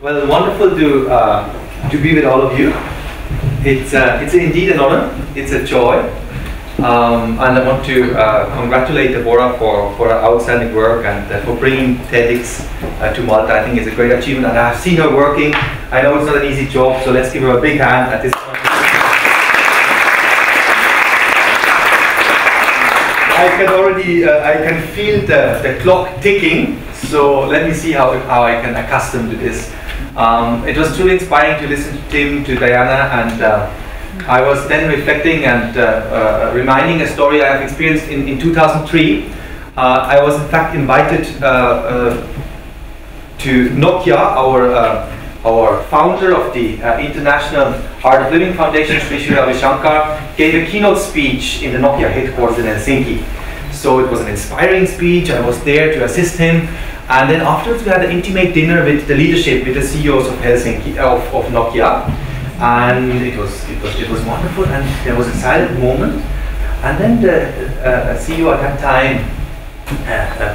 Well, wonderful to be with all of you. It's indeed an honor. It's a joy, and I want to congratulate Deborah for her outstanding work and for bringing TEDx to Malta. I think it's a great achievement, and I've seen her working. I know it's not an easy job, so let's give her a big hand at this point. I can feel the clock ticking. So let me see how I can accustom to this. It was truly inspiring to listen to Tim, to Diana, and I was then reflecting and reminding a story I have experienced in 2003. I was in fact invited to Nokia, our founder of the International Art of Living Foundation, Sri Ravi Shankar, gave a keynote speech in the Nokia headquarters in Helsinki. So it was an inspiring speech. I was there to assist him. And then afterwards we had an intimate dinner with the leadership, with the CEOs of Helsinki, of Nokia, and it was wonderful. And there was a silent moment, and then the CEO at that time,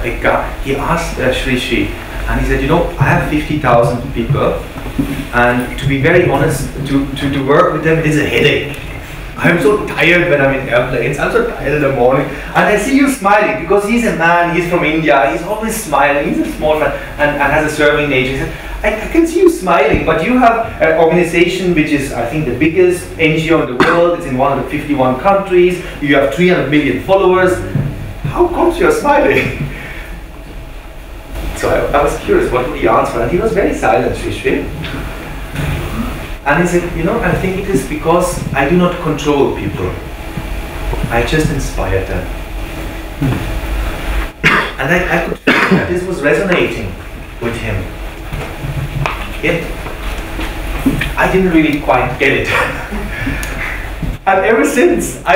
Pekka, he asked Sri, and he said, you know, I have 50,000 people, and to be very honest, to work with them, it is a headache. I'm so tired when I'm in airplanes, I'm so tired in the morning. And I see you smiling, because he's a man, he's from India, he's always smiling, he's a small man, and has a serving nature. He said, I can see you smiling, but you have an organization which is, I think, the biggest NGO in the world. It's in 151 countries, you have 300 million followers. How comes you're smiling? So I was curious, what would he answer? And he was very silent, Sri. And he said, you know, I think it is because I do not control people. I just inspire them. And I could feel that this was resonating with him. Yet, I didn't really quite get it. And ever since, I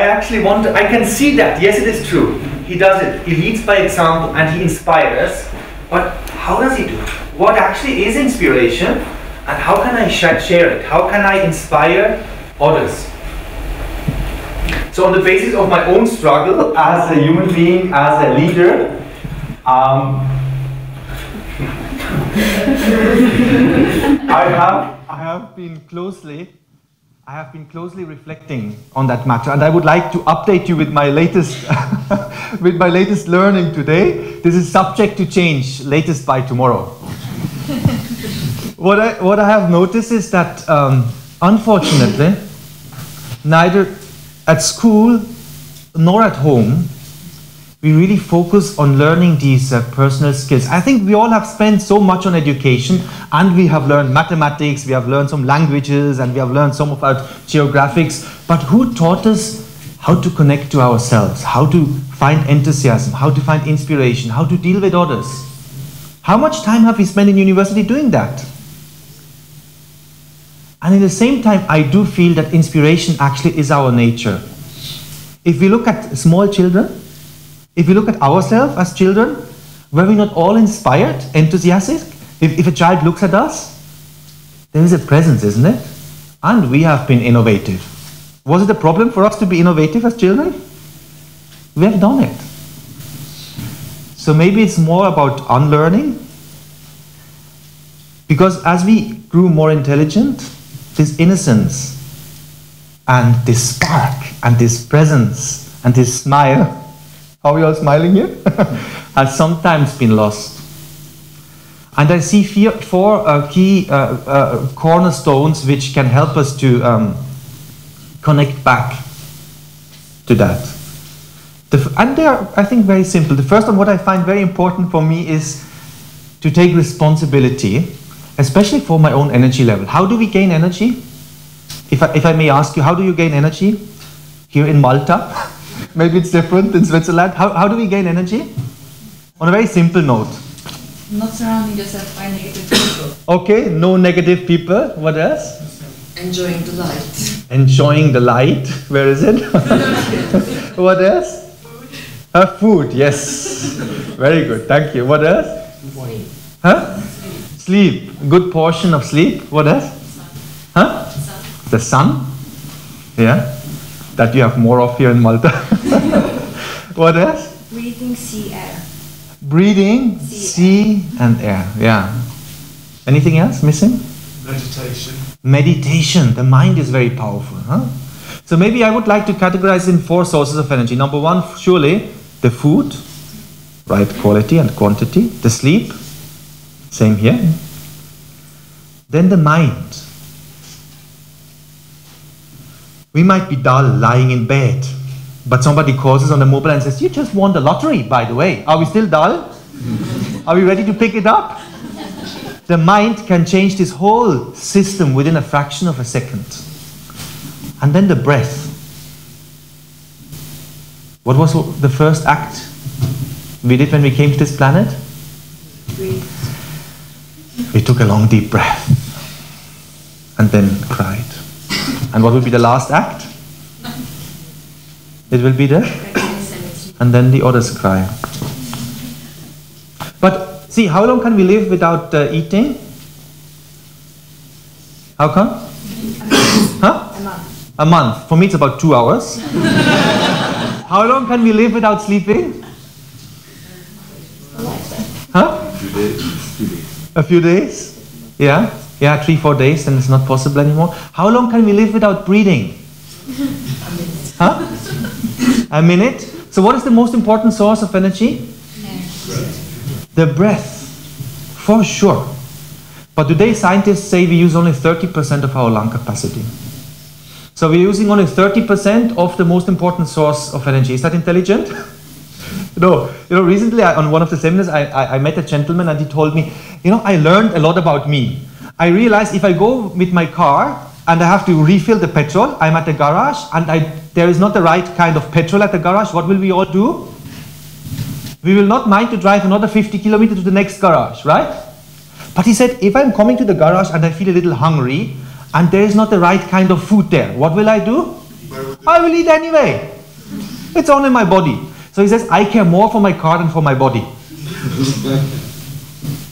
can see that, yes, it is true. He does it. He leads by example and he inspires. But how does he do it? What actually is inspiration? And how can I share it? How can I inspire others? So on the basis of my own struggle as a human being, as a leader, I have been closely reflecting on that matter, and I would like to update you with my latest with my latest learning today. This is subject to change, latest by tomorrow. What I have noticed is that, unfortunately, neither at school nor at home, we really focus on learning these personal skills. I think we all have spent so much on education, and we have learned mathematics, we have learned some languages, and we have learned some about geographics, but who taught us how to connect to ourselves, how to find enthusiasm, how to find inspiration, how to deal with others? How much time have we spent in university doing that? And at the same time, I do feel that inspiration actually is our nature. If we look at small children, if we look at ourselves as children, were we not all inspired, enthusiastic? If a child looks at us, there is a presence, isn't it? And we have been innovative. Was it a problem for us to be innovative as children? We have done it. So maybe it's more about unlearning. Because as we grew more intelligent, this innocence and this spark and this presence and this smile, how are you all smiling here? has sometimes been lost. And I see four key cornerstones which can help us to connect back to that. And they are, I think, very simple. The first one, what I find very important for me, is to take responsibility, especially for my own energy level. How do we gain energy? If I may ask you, how do you gain energy here in Malta? Maybe it's different in Switzerland. How do we gain energy? On a very simple note. Not surrounding yourself by negative people. Okay, no negative people. What else? Enjoying the light. Enjoying the light. Where is it? What else? Food, yes. Very good, thank you. What else? Sleep. Huh? Sleep. A good portion of sleep. What else? Huh? Sun. The sun. Yeah. That you have more of here in Malta. What else? Breathing sea air. Breathing sea and air. Yeah. Anything else missing? Meditation. Meditation. The mind is very powerful. Huh? So maybe I would like to categorize in 4 sources of energy. Number 1, surely the food, right quality and quantity. The sleep, same here. Then the mind. We might be dull lying in bed, but somebody calls us on the mobile and says, you just won the lottery, by the way. Are we still dull? Are we ready to pick it up? The mind can change this whole system within a fraction of a second. And then the breath. What was the first act we did when we came to this planet? Breathe. We took a long deep breath and then cried. And what will be the last act? It will be the... And then the others cry. But see, how long can we live without eating? How come? Huh? A month. A month. For me it's about 2 hours. How long can we live without sleeping? Huh? A few days? Yeah? Yeah, 3-4 days, then it's not possible anymore. How long can we live without breathing? Huh? A minute? So what is the most important source of energy? The breath. For sure. But today scientists say we use only 30% of our lung capacity. So we're using only 30% of the most important source of energy. Is that intelligent? No. Recently on one of the seminars I met a gentleman and he told me, I learned a lot about me. I realized if I go with my car and I have to refill the petrol, I'm at the garage and there is not the right kind of petrol at the garage, what will we all do? We will not mind to drive another 50 kilometers to the next garage, right? But he said, if I'm coming to the garage and I feel a little hungry and there is not the right kind of food there, what will I do? I will eat anyway. It's only my body. So he says, I care more for my car than for my body.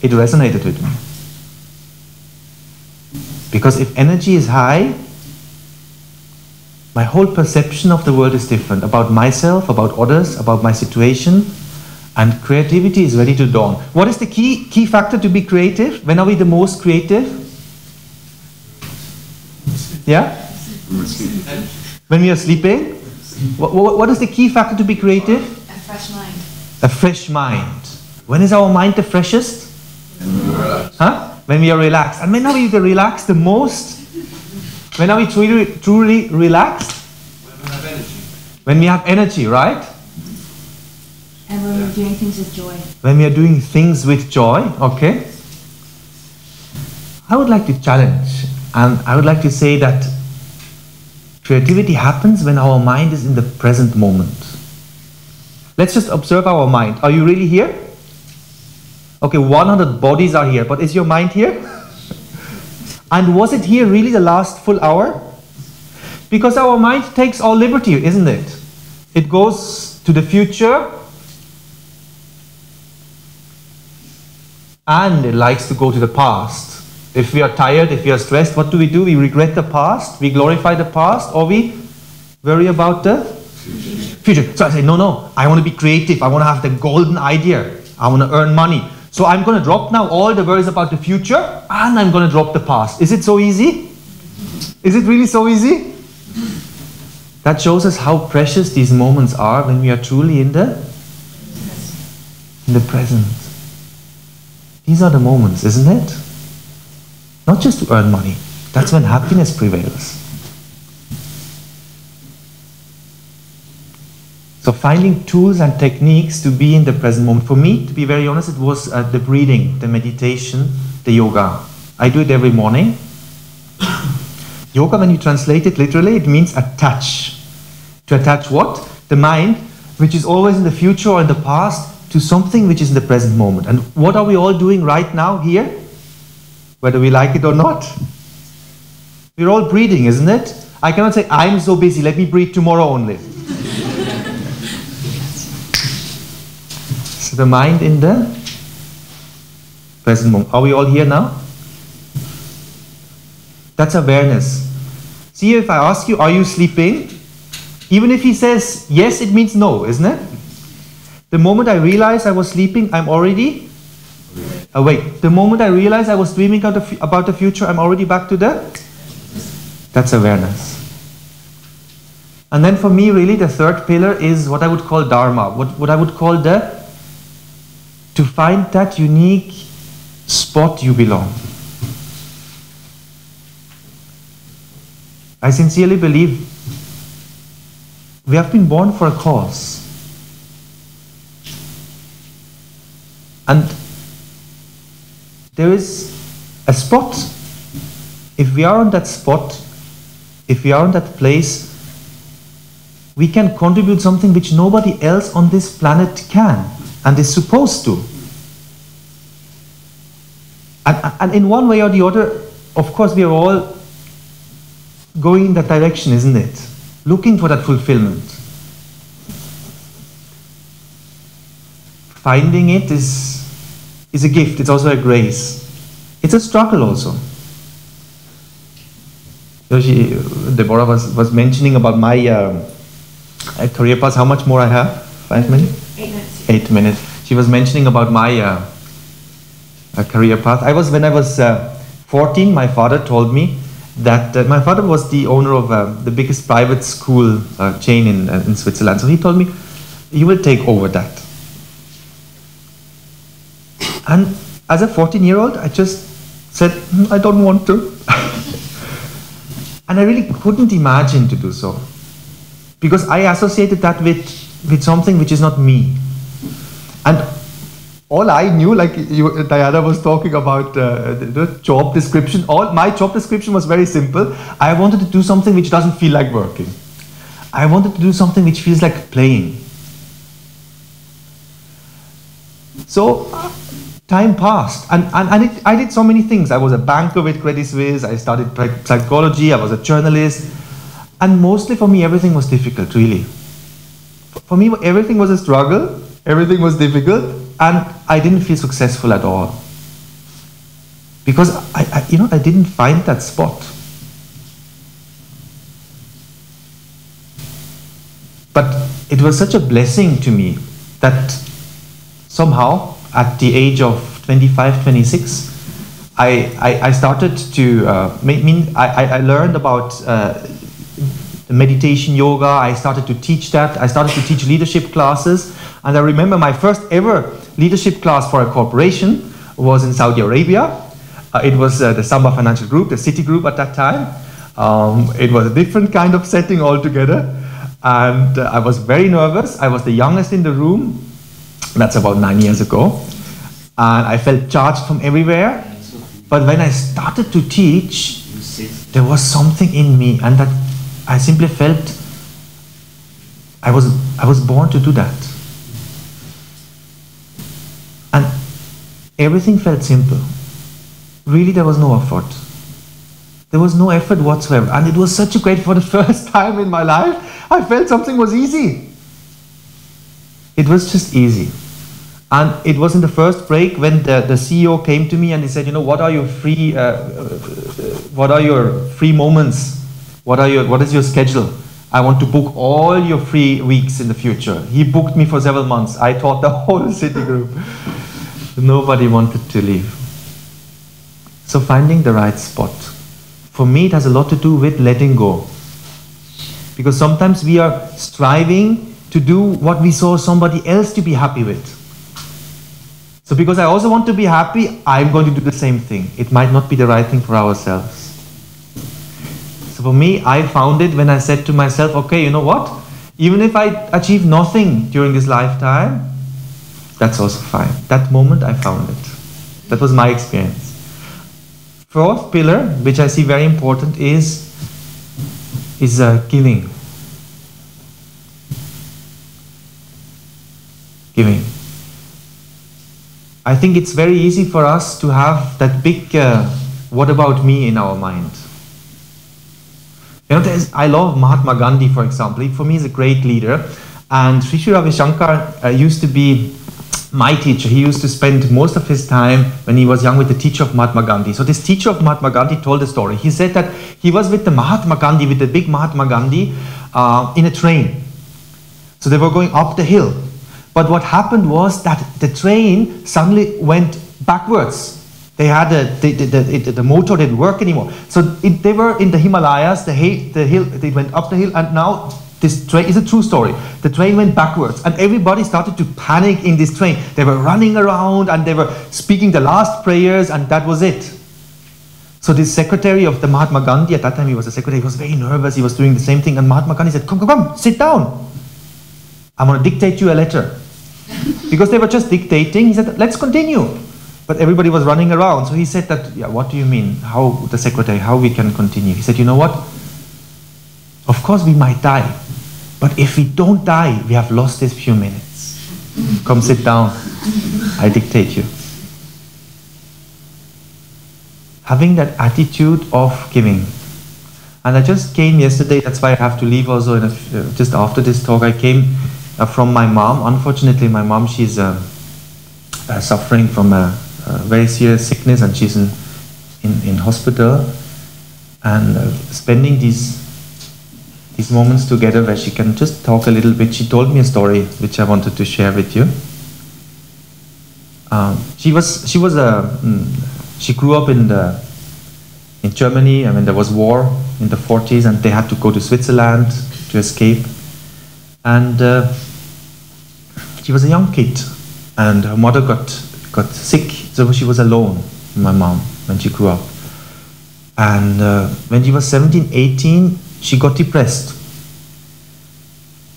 It resonated with me. Because if energy is high, my whole perception of the world is different. About myself, about others, about my situation. And creativity is ready to dawn. What is the key factor to be creative? When are we the most creative? Yeah? When we are sleeping? What is the key factor to be creative? A fresh mind. A fresh mind. When is our mind the freshest? Huh? When we are relaxed. And when are we relaxed the most? When are we truly relaxed? When we have energy. When we have energy, right? And when we're doing things with joy. When we are doing things with joy, okay? I would like to challenge, and I would like to say that creativity happens when our mind is in the present moment. Let's just observe our mind. Are you really here? Okay, 100 bodies are here, but is your mind here? And was it here really the last full hour? Because our mind takes all liberty, isn't it? It goes to the future, and it likes to go to the past. If we are tired, if we are stressed, what do? We regret the past, we glorify the past, or we worry about the future. So I say, no, I want to be creative, I want to have the golden idea, I want to earn money. So I'm going to drop now all the worries about the future, and I'm going to drop the past. Is it so easy? Is it really so easy? That shows us how precious these moments are when we are truly in the present. These are the moments, isn't it? Not just to earn money. That's when happiness prevails. So finding tools and techniques to be in the present moment. For me, to be very honest, it was the breathing, the meditation, the yoga. I do it every morning. Yoga, when you translate it literally, it means attach. To attach what? The mind, which is always in the future or in the past, to something which is in the present moment. And what are we all doing right now here? Whether we like it or not. We're all breathing, isn't it? I cannot say, I'm so busy, let me breathe tomorrow only. So the mind in the present moment. Are we all here now? That's awareness. See, if I ask you, are you sleeping? Even if he says yes, it means no, isn't it? The moment I realize I was sleeping, I'm already wait, the moment I realized I was dreaming about the future, I'm already back to that's awareness. And then for me, really, the third pillar is what I would call Dharma, what I would call to find that unique spot you belong. I sincerely believe we have been born for a cause. And there is a spot. If we are on that spot, if we are on that place, we can contribute something which nobody else on this planet can and is supposed to. And in one way or the other, of course, we are all going in that direction, isn't it? Looking for that fulfillment. Finding it is a gift, it's also a grace. It's a struggle also. Deborah was mentioning about my career path. How much more I have? 5 minutes? 8 minutes. 8 minutes. She was mentioning about my career path. When I was 14, my father told me that my father was the owner of the biggest private school chain in Switzerland. So he told me, you will take over that. And as a 14-year-old, I just said, I don't want to. And I really couldn't imagine to do so. Because I associated that with something which is not me. And all I knew, like Diana was talking about the job description, my job description was very simple. I wanted to do something which doesn't feel like working. I wanted to do something which feels like playing. So time passed, and I did so many things. I was a banker with Credit Suisse, I studied psychology, I was a journalist, and mostly for me everything was difficult, really. For me everything was a struggle, everything was difficult, and I didn't feel successful at all. Because I didn't find that spot. But it was such a blessing to me that somehow at the age of 25, 26, I started to, I learned about meditation yoga. I started to teach that. I started to teach leadership classes. And I remember my first ever leadership class for a corporation was in Saudi Arabia. It was the Samba Financial Group, the City Group at that time. It was a different kind of setting altogether. And I was very nervous. I was the youngest in the room. That's about 9 years ago. And I felt charged from everywhere. But when I started to teach, there was something in me, and that I simply felt I was born to do that. And everything felt simple. Really, there was no effort. There was no effort whatsoever. And it was such a great, for the first time in my life, I felt something was easy. It was just easy. And it was in the first break when the CEO came to me and he said, what are your free moments? What is your schedule? I want to book all your free weeks in the future. He booked me for several months. I taught the whole city group. Nobody wanted to leave. So finding the right spot. For me, it has a lot to do with letting go. Because sometimes we are striving to do what we saw somebody else to be happy with. So because I also want to be happy, I'm going to do the same thing. It might not be the right thing for ourselves. So for me, I found it when I said to myself, okay, you know what? Even if I achieve nothing during this lifetime, that's also fine. That moment I found it. That was my experience. Fourth pillar, which I see very important, is giving. Giving. I think it's very easy for us to have that big what about me in our mind. I love Mahatma Gandhi, for example. For me, he's a great leader. And Sri Sri Ravi Shankar used to be my teacher. He used to spend most of his time when he was young with the teacher of Mahatma Gandhi. So this teacher of Mahatma Gandhi told a story. He said that he was with the Mahatma Gandhi, with the big Mahatma Gandhi, in a train. So they were going up the hill. But what happened was that the train suddenly went backwards. They had the motor didn't work anymore. So they were in the Himalayas, the hill, they went up the hill, and now this train is a true story. The train went backwards, and everybody started to panic in this train. They were running around, and they were speaking the last prayers, and that was it. So this secretary of the Mahatma Gandhi, at that time he was a secretary, he was very nervous, he was doing the same thing, and Mahatma Gandhi said, come, sit down. I'm going to dictate you a letter. Because they were just dictating, he said, let's continue. But everybody was running around, so he said that, yeah, what do you mean? How, the secretary, how we can continue? He said, you know what? Of course we might die, but if we don't die, we have lost these few minutes. Come sit down, I dictate you. Having that attitude of giving. And I just came yesterday, that's why I have to leave also just after this talk. I came from my mom. Unfortunately, my mom, she's suffering from a very serious sickness, and she's in hospital. And spending these moments together where she can just talk a little bit. She told me a story which I wanted to share with you. She grew up in Germany. I mean, there was war in the 40s, and they had to go to Switzerland to escape. And she was a young kid, and her mother got sick, so she was alone, my mom, when she grew up. And when she was 17, 18, she got depressed.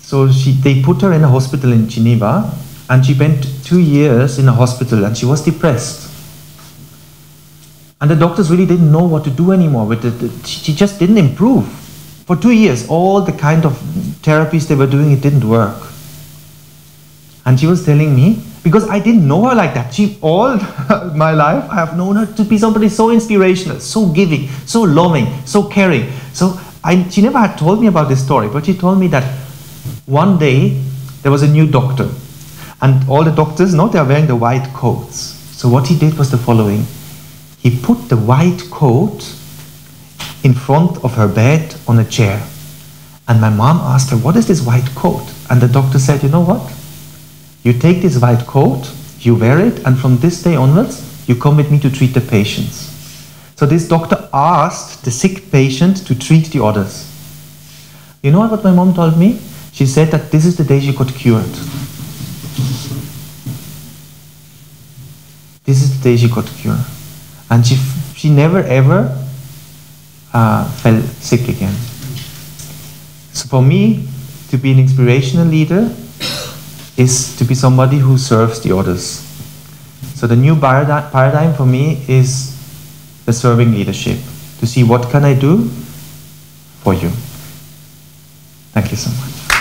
So they put her in a hospital in Geneva, and she spent 2 years in a hospital, and she was depressed. And the doctors really didn't know what to do anymore with it. She just didn't improve. For 2 years, all the kind of therapies they were doing, it didn't work. And she was telling me, because I didn't know her like that. All my life, I have known her to be somebody so inspirational, so giving, so loving, so caring. So she never had told me about this story, but she told me that one day there was a new doctor. And all the doctors, they are wearing the white coats. So what he did was the following. He put the white coat in front of her bed on a chair. And my mom asked her, what is this white coat? And the doctor said, you know what? You take this white coat, you wear it, and from this day onwards, you come with me to treat the patients. So this doctor asked the sick patient to treat the others. You know what my mom told me? She said that this is the day she got cured. This is the day she got cured. And she never ever fell sick again. So for me, to be an inspirational leader is to be somebody who serves the others. So the new paradigm for me is the serving leadership. To see what can I do for you. Thank you so much.